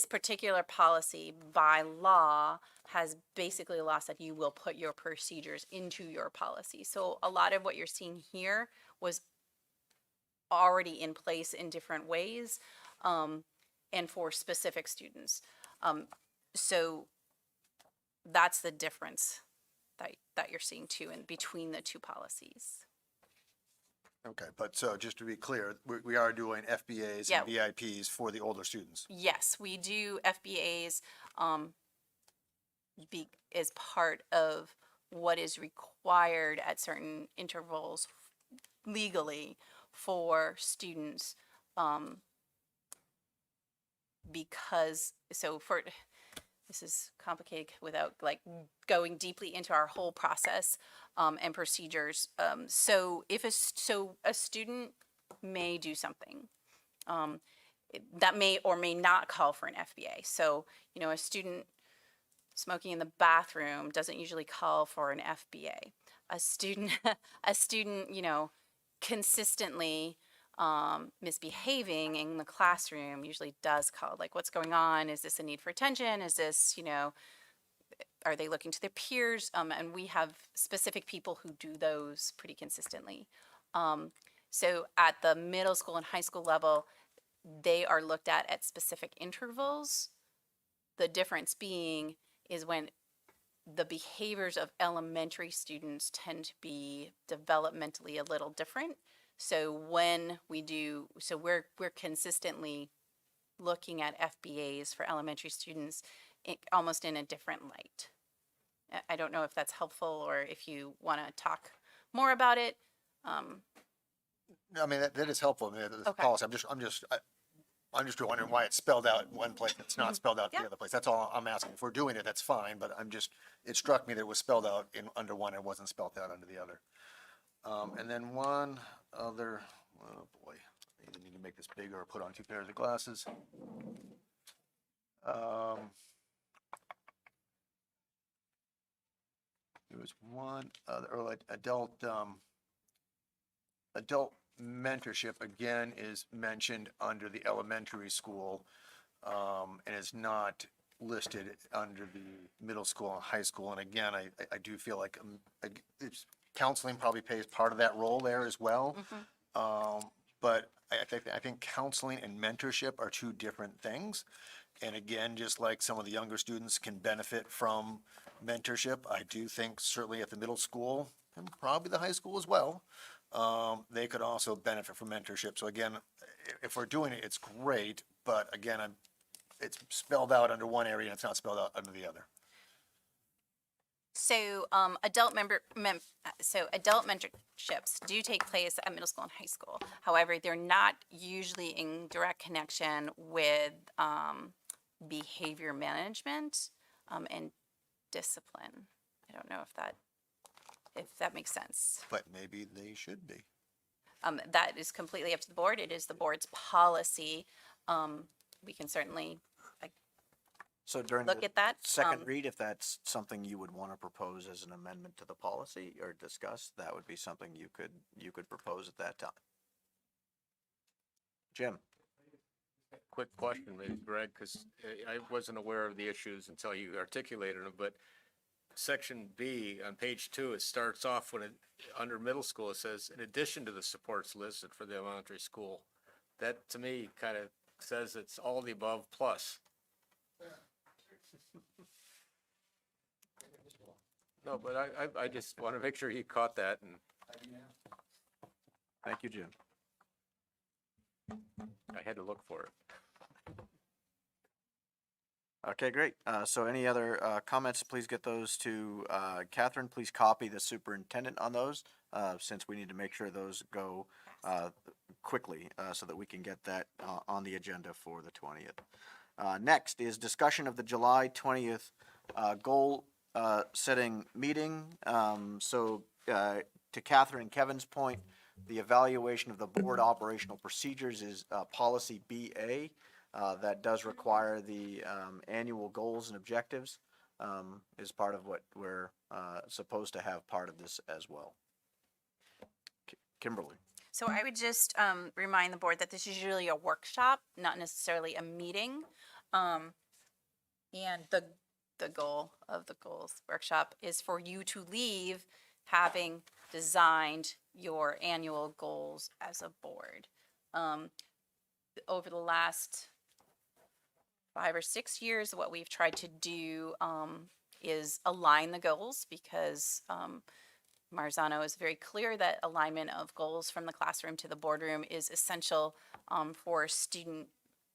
particular policy by law has basically a law that you will put your procedures into your policy. So a lot of what you're seeing here was already in place in different ways, and for specific students. So that's the difference that you're seeing too in between the two policies. Okay, but so just to be clear, we are doing FBAs Yeah. and VIPs for the older students. Yes, we do FBAs as part of what is required at certain intervals legally for students, because this is complicated without like going deeply into our whole process and procedures. So if a student may do something that may or may not call for an FBA. So, a student smoking in the bathroom doesn't usually call for an FBA. A student, consistently misbehaving in the classroom usually does call, like, what's going on? Is this a need for attention? Is this, are they looking to their peers? And we have specific people who do those pretty consistently. So at the middle school and high school level, they are looked at specific intervals. The difference being is when the behaviors of elementary students tend to be developmentally a little different. So when we're consistently looking at FBAs for elementary students almost in a different light. I don't know if that's helpful or if you want to talk more about it. I mean, that is helpful. I mean, the Okay. policy, I'm just wondering why it's spelled out in one place, it's not spelled out in Yeah. the other place. That's all I'm asking. If we're doing it, that's fine, but it struck me that it was spelled out under one, it wasn't spelled out under the other. And then one other, oh boy, I either need to make this bigger or put on 2 pairs of glasses. There was one other, adult mentorship again is mentioned under the elementary school, and is not listed under the middle school and high school. And again, I do feel like counseling probably plays part of that role there as well. But I think counseling and mentorship are two different things. And again, just like some of the younger students can benefit from mentorship, I do think certainly at the middle school and probably the high school as well, they could also benefit from mentorship. So again, if we're doing it, it's great, but again, it's spelled out under one area and it's not spelled out under the other. So, adult mentorships do take place at middle school and high school. However, they're not usually in direct connection with, behavior management, and discipline. I don't know if that makes sense. But maybe they should be. That is completely up to the board. It is the board's policy. We can certainly So during look the at that. second read, if that's something you would want to propose as an amendment to the policy or discuss, that would be something you could propose at that time. Jim? Quick question, maybe Greg, because I wasn't aware of the issues until you articulated them, but section B on page 2, it starts off under middle school, it says, in addition to the supports listed for the elementary school. That, to me, kind of says it's all the above plus. No, but I just want to make sure you caught that, and Thank you, Jim. I had to look for it. Okay, great. So any other comments, please get those to Catherine. Please copy the superintendent on those, since we need to make sure those go quickly, so that we can get that on the agenda for the 20th. Next is discussion of the July 20th goal setting meeting. To Catherine and Kevin's point, the evaluation of the board operational procedures is policy BA. That does require the annual goals and objectives, is part of what we're supposed to have part of this as well. Kimberly? So I would just remind the board that this is usually a workshop, not necessarily a meeting. And the goal of the goals workshop is for you to leave having designed your annual goals as a board. Over the last 5 or 6 years, what we've tried to do is align the goals, because Marzano is very clear that alignment of goals from the classroom to the boardroom is essential for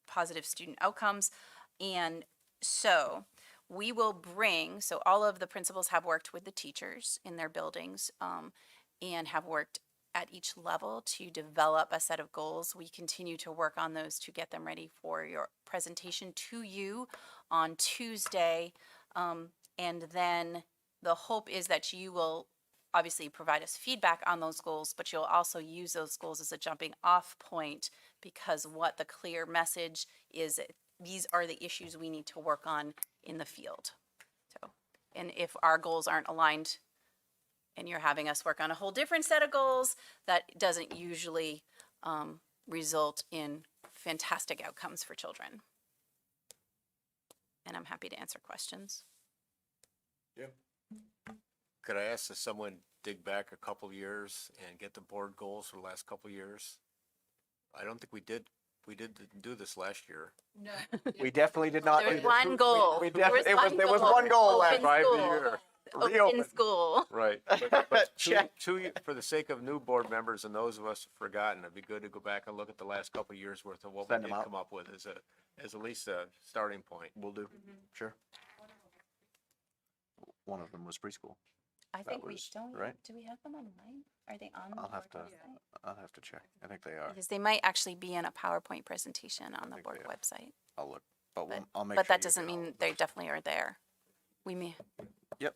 positive student outcomes. And so we will so all of the principals have worked with the teachers in their buildings and have worked at each level to develop a set of goals. We continue to work on those to get them ready for your presentation to you on Tuesday. And then the hope is that you will obviously provide us feedback on those goals, but you'll also use those goals as a jumping off point, because what the clear message is, these are the issues we need to work on in the field. So, and if our goals aren't aligned and you're having us work on a whole different set of goals, that doesn't usually result in fantastic outcomes for children. And I'm happy to answer questions. Could I ask that someone dig back a couple years and get the board goals for the last couple years? I don't think we did do this last year. We definitely did not. There was one goal. There was one goal left. Open Drive the school. year. Open school. Right. But Check. for the sake of new board members and those of us who've forgotten, it'd be good to go back and look at the last couple of years worth of what we Send did them out. come up with as at least a starting point. Will do. Sure. One of them was preschool. I think we was- don't. right? Do we have them online? Are they on the I'll have board to, website? I'll have to check. I think they are. Because they might actually be in a PowerPoint presentation on the think board they are. website. I'll look, but But, I'll make but sure that you doesn't get all mean of they those. definitely are there. We may. Yep.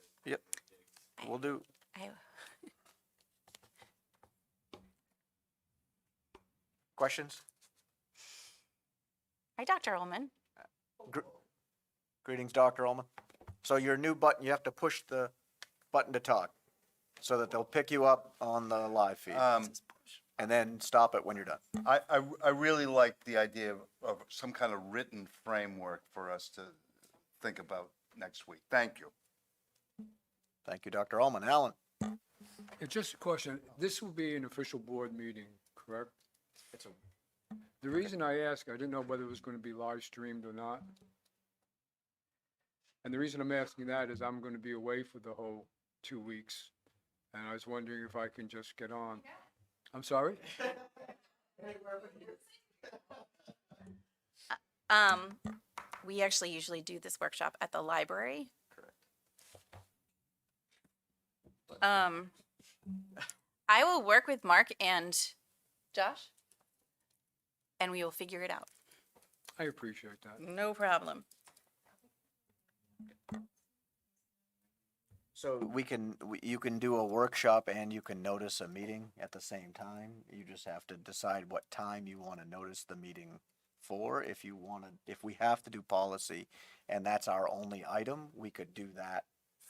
We'll do. I, Questions? hi, Dr. Ullman. Greetings, Dr. Ullman. So your new button, you have to push the button to talk so that they'll pick you up on the live feed. And then stop it when you're done. I really like the idea of some kind of written framework for us to think about next week. Thank you. Thank you, Dr. Ullman. Alan? It's just a question. This will be an official board meeting, correct? The reason I ask, I didn't know whether it was going to be live streamed or not. And the reason I'm asking that is I'm going to be away for the whole 2 weeks. And I was wondering if I can just get on. I'm sorry? We actually usually do this workshop at the library. I will work with Mark and Josh, and we will figure it out. I appreciate that. No problem. So you can do a workshop and you can notice a meeting at the same time. You just have to decide what time you want to notice the meeting for. If we have to do policy and that's our only item, we could do that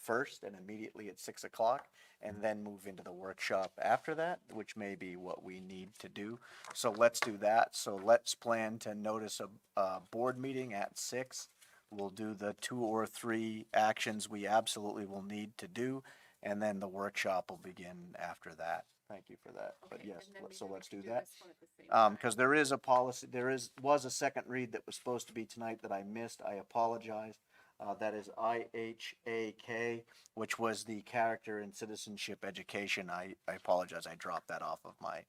first and immediately at 6 o'clock and then move into the workshop after that, which may be what we need to do. So let's do that. So let's plan to notice a board meeting at 6. We'll do the 2 or 3 actions we absolutely will need to do, and then the workshop will begin after that. Thank you for that. But yes, so let's do that. Because there is a policy, was a second read that was supposed to be tonight that I missed. I apologize. That is IHAK, which was the character and citizenship education. I apologize. I dropped that off of my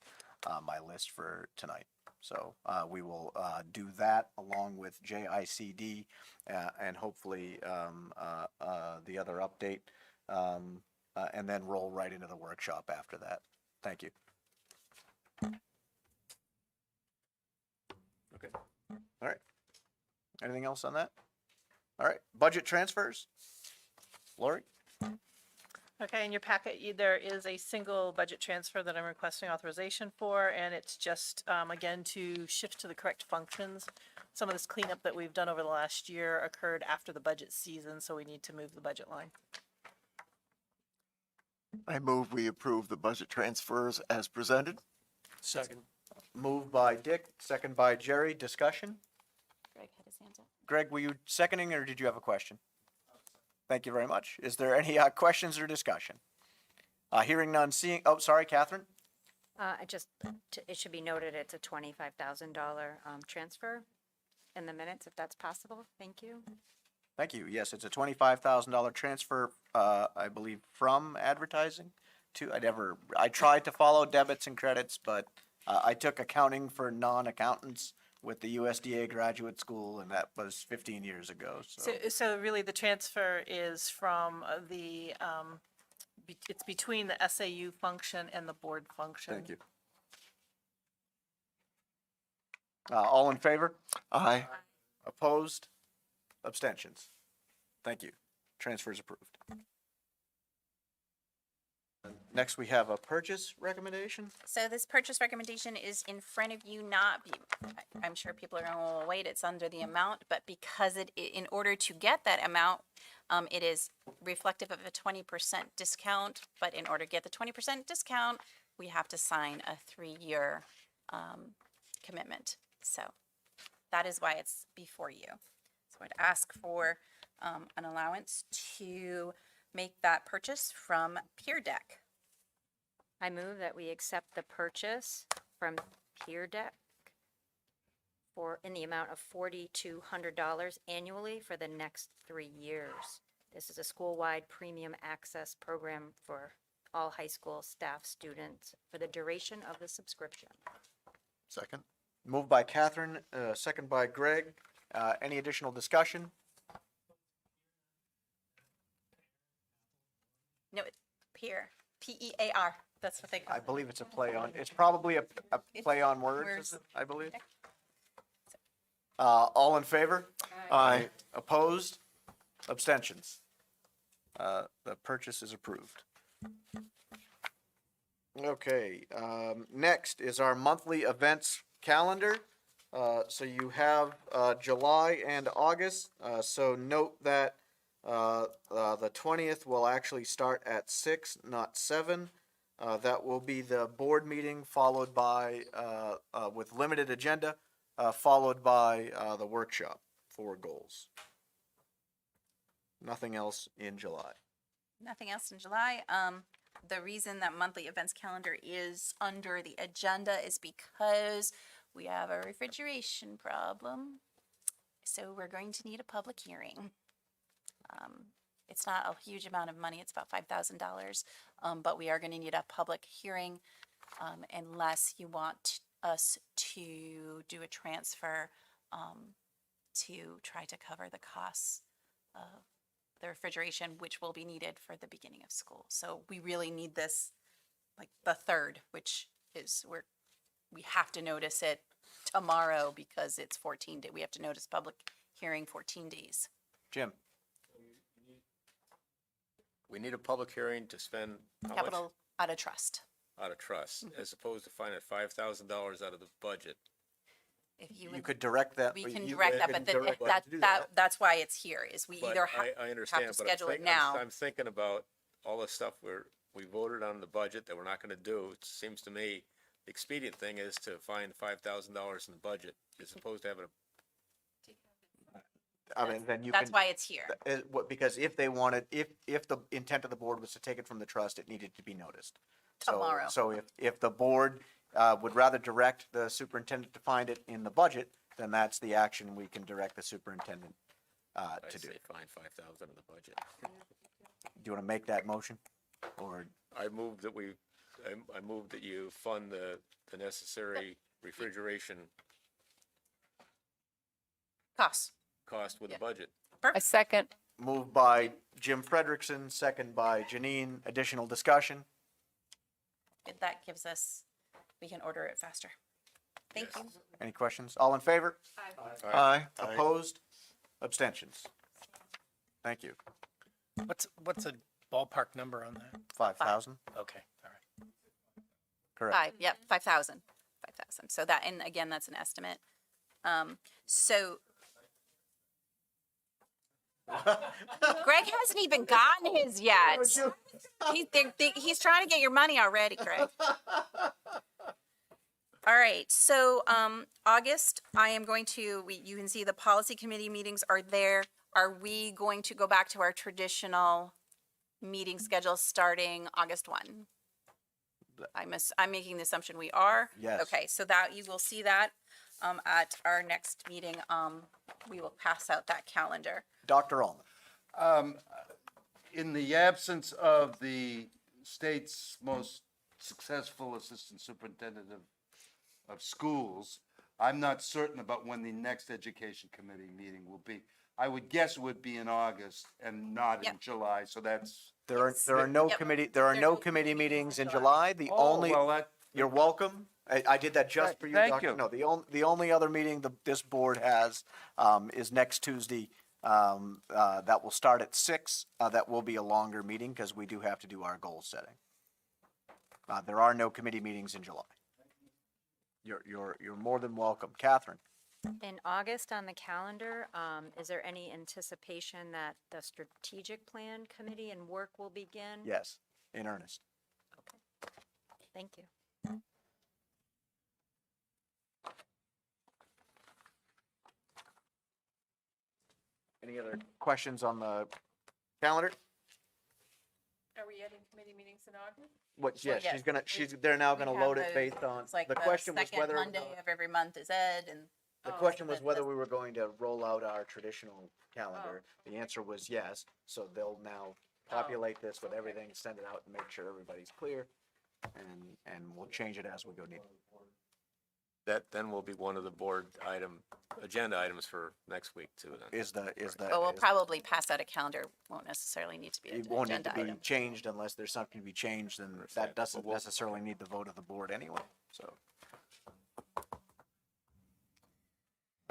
my list for tonight. So we will do that along with JICD and hopefully the other update, and then roll right into the workshop after that. Thank you. Okay. All right. Anything else on that? All right. Budget transfers. Lori? Okay, in your packet, there is a single budget transfer that I'm requesting authorization for, and it's just, again, to shift to the correct functions. Some of this cleanup that we've done over the last year occurred after the budget season, so we need to move the budget line. I move we approve the budget transfers as presented. Second. Moved by Dick, second by Jerry. Discussion? Greg had his hands up. Greg, were you seconding or did you have a question? Thank you very much. Is there any questions or discussion? Hearing none, seeing, oh, sorry, Catherine? It should be noted it's a $25,000 transfer in the minutes, if that's possible. Thank you. Thank you. Yes, it's a $25,000 transfer, I believe, from advertising to, I tried to follow debits and credits, but I took accounting for non-accountants with the USDA graduate school, and that was 15 years ago, so. So really, the transfer is from it's between the SAU function and the board function. Thank you. All in favor? Aye. Opposed? Abstentions? Thank you. Transfer is approved. Next, we have a purchase recommendation. So this purchase recommendation is in front of you, I'm sure people are going, well, wait, it's under the amount, but because in order to get that amount, it is reflective of a 20% discount, but in order to get the 20% discount, we have to sign a 3-year commitment. So that is why it's before you. So I'd ask for an allowance to make that purchase from Peer Deck. I move that we accept the purchase from Peer Deck in the amount of $4,200 annually for the next 3 years. This is a school-wide premium access program for all high school staff, students, for the duration of the subscription. Second? Moved by Catherine, second by Greg. Any additional discussion? No, it's Peer, P-E-A-R. That's what they call I it. believe it's a play on, it's probably a play on words, Words. is it, I believe? All in favor? Aye. Opposed? Abstentions? The purchase is approved. Okay, next is our monthly events calendar. So you have July and August, so note that the 20th will actually start at 6, not 7. That will be the board meeting followed by, with limited agenda, followed by the workshop for goals. Nothing else in July. Nothing else in July. The reason that monthly events calendar is under the agenda is because we have a refrigeration problem. So we're going to need a public hearing. It's not a huge amount of money. It's about $5,000. But we are going to need a public hearing unless you want us to do a transfer to try to cover the costs of the refrigeration, which will be needed for the beginning of school. So we really need this, like the 3rd, which is we have to notice it tomorrow because it's 14 day. We have to notice public hearing 14 days. Jim, We need a public hearing to spend how much Capital out of trust. out of trust, as opposed to finding $5,000 out of the budget. If you you would, could direct that. we can you direct that, can but direct that, them to do that. that's why it's here, is we But either I understand, have to but schedule it I'm now. I'm thinking about all the stuff we voted on in the budget that we're not gonna do. It seems to me the expedient thing is to find $5,000 in the budget as opposed to having a, I mean, then you That's can. why it's here. Because if they wanted, if the intent of the board was to take it from the trust, it needed to be noticed. So- Tomorrow. So if the board would rather direct the superintendent to find it in the budget, then that's the action we can direct the superintendent I to do. say find 5,000 in the budget. Do you want to make that motion? Or, I move that I move that you fund the necessary refrigeration Costs. cost with the budget. I second. moved by Jim Frederickson, second by Janine, additional discussion? That gives us, we can order it faster. Thank you. Any questions? All in favor? Aye. Opposed? Abstentions? Thank you. What's a ballpark number on that? 5,000? Okay, all right. Correct. 5,000. So that, and again, that's an estimate. So Greg hasn't even gotten his yet. He's trying to get your money already, Greg. All right, so, August, I am going to, you can see the policy committee meetings are there. Are we going to go back to our traditional meeting schedule starting August 1? I'm making the assumption we are. Yes. Okay, so that, you will see that, at our next meeting. We will pass out that calendar. Dr. Ullman? In the absence of the state's most successful assistant superintendent of schools, I'm not certain about when the next education committee meeting will be. I would guess it would be in August and not in Yep. July, so that's. There are no Yep. committee, there are There are no no committee committee meetings in meetings in July. The only, Well, that, you're welcome. I did that just for you, Thank Dr. you. No, the only other meeting this board has, is next Tuesday. That will start at 6. That will be a longer meeting because we do have to do our goal setting. There are no committee meetings in July. You're more than welcome. Catherine? In August on the calendar, is there any anticipation that the strategic plan committee and work will begin? Yes, in earnest. Thank you. Any other questions on the calendar? Are we adding committee meetings in August? What, yes, yes, they're now we gonna have load it those. based on, It's like the the question was second whether, Monday of every month is Ed, and the Oh, question was the- whether we were going to roll out our traditional calendar. The answer was yes, so they'll now populate this with everything, send it out and make sure everybody's clear. And we'll change it as we go need. That then will be one of the board agenda items for next week too then. Is the, but we'll probably pass out a calendar. Won't necessarily need to be an it won't need agenda to be item. changed unless there's something to be changed, and that doesn't Well, necessarily need the vote of the board anyway, so.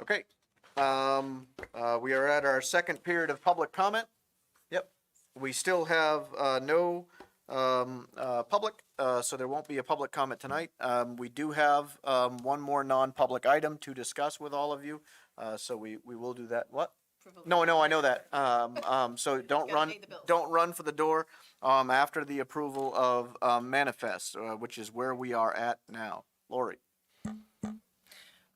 Okay, we are at our second period of public comment. Yep, we still have, no, public, so there won't be a public comment tonight. We do have, one more non-public item to discuss with all of you, so we will do that. What? No, I know that. So don't gotta run, pay the bills. don't run for the door, after the approval of, manifest, which is where we are at now. Lori?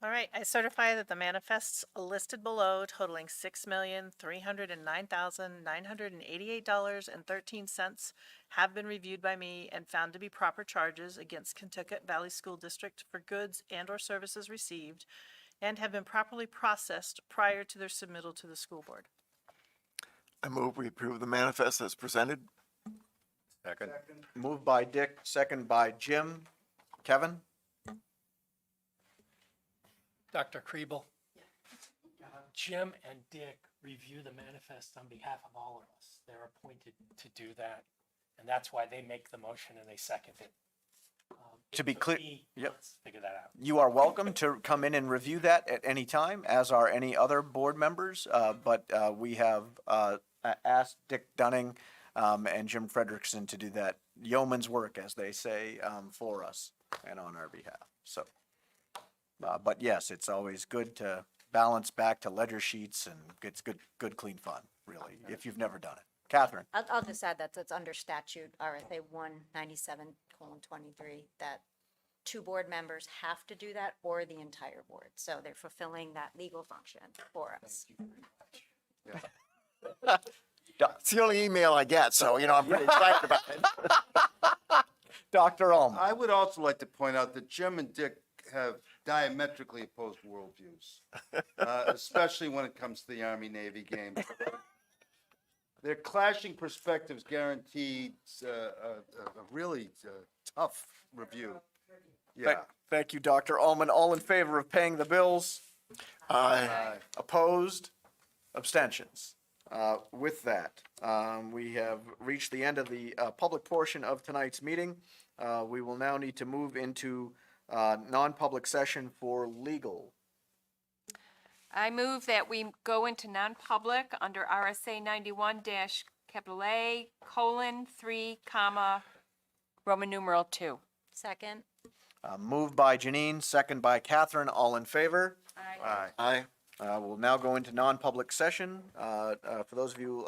All right, I certify that the manifests listed below totaling $6,309,988.13 have been reviewed by me and found to be proper charges against Kentucket Valley School District for goods and or services received and have been properly processed prior to their submittal to the school board. I move we approve the manifest as presented. Second? Moved by Dick, second by Jim. Kevin? Dr. Kriebel? Jim and Dick review the manifest on behalf of all of us. They're appointed to do that. And that's why they make the motion and they second it. To be For clear- me, yep. Let's figure that out. You are welcome to come in and review that at any time, as are any other board members. But we have asked Dick Dunning and Jim Frederickson to do that yeoman's work, as they say, for us and on our behalf. So, but yes, it's always good to balance back to ledger sheets, and it's good, clean fun, really, if you've never done it. Catherine? I'll just add that it's under statute, RSA 197:23, that 2 board members have to do that, or the entire board. So they're fulfilling that legal function for us. It's the only email I get, so, you know, I'm pretty excited about it. Dr. Ullman? I would also like to point out that Jim and Dick have diametrically opposed worldviews, especially when it comes to the Army-Navy game. Their clashing perspectives guaranteed a really tough review. Yeah. Thank you, Dr. Ullman. All in favor of paying the bills? Aye. Opposed? Abstentions? With that, we have reached the end of the public portion of tonight's meeting. We will now need to move into non-public session for legal. I move that we go into non-public under RSA 91-A:3, Roman numeral 2. Second? Moved by Janine, second by Catherine. All in favor? Aye. Aye. We'll now go into non-public session. For those of you